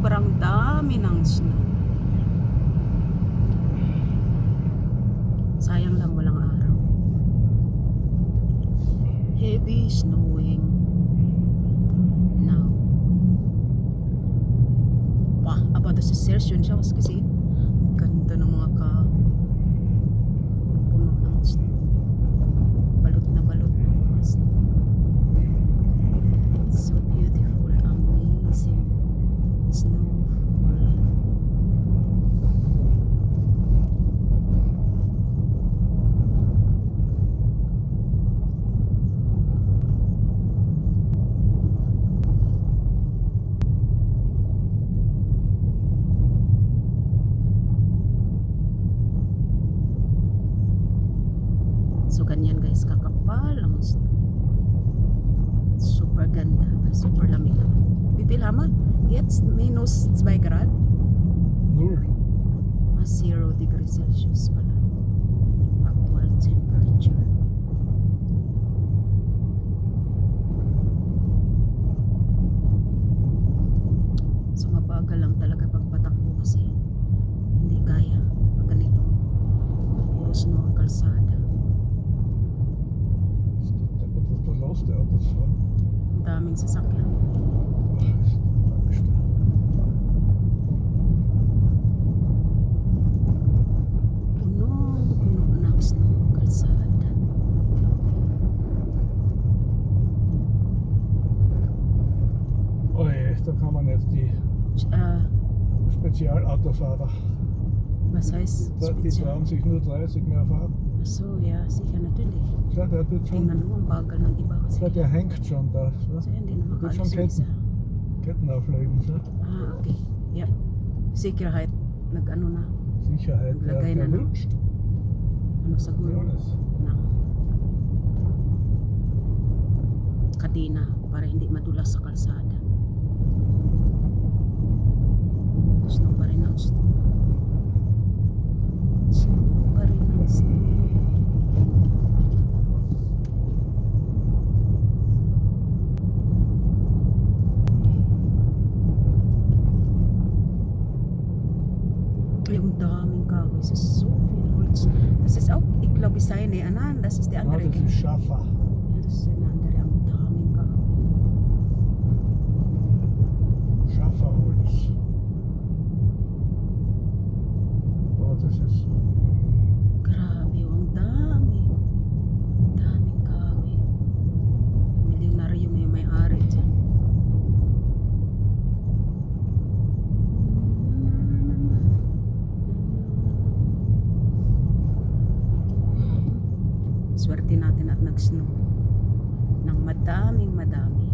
sobrang dami ng snow. Sayang lang walang araw. Heavy snowing now. About the session siya kasi ang ganda ng mga puno ng snow. Balot na mga snow. So beautiful, amazing snowfall. So ganyan guys, kakapal ang snow. Super ganda, super lamig. Wie viel haben wir? Jetzt minus 2 Grad? 0. 0 degrees Celsius pala. Actual temperature. So mabagal lang talaga pagpatakbo kasi hindi kaya pag ganito. Puro snow ang kalsada. Was da los, der Autos fahren? Ang daming sasakyan. Puno ng snow ang kalsada. Oh je, da kann man jetzt die Spezialautofahrer. Was heißt Die spezial? trauen sich nur 30 mehr fahren. Ach so, ja, sicher, natürlich. Schau, der tut Tingnan schon. mo ang bagal ng iba kasi. Schau, der hängt schon da. Schau. So, hindi na Der tut schon makaalis yung isa. Ketten auflegen. Schau. Ah, okay. Yeah. Sicherheit. Nag-ano na. Sicherheit, Lagay na, der no? rutscht. Ano sa gulo Alles. ng kadena para hindi madulas sa kalsada. Snow pa rin ang snow. Snow pa rin ang snow. Yung daming kahoy. Das ist so viel Holz. Das ist auch, ich glaube, seine Anan. Das ist der Ah, andere. das ist Schaffer. Ja, das ist eine andere. Ang daming kahoy. Schafferholz. Oh, das ist. Grabe, ang dami. Daming kahoy. Milyonaryo na yung may-ari dyan. Swerte natin at nag-snow ng madaming madami.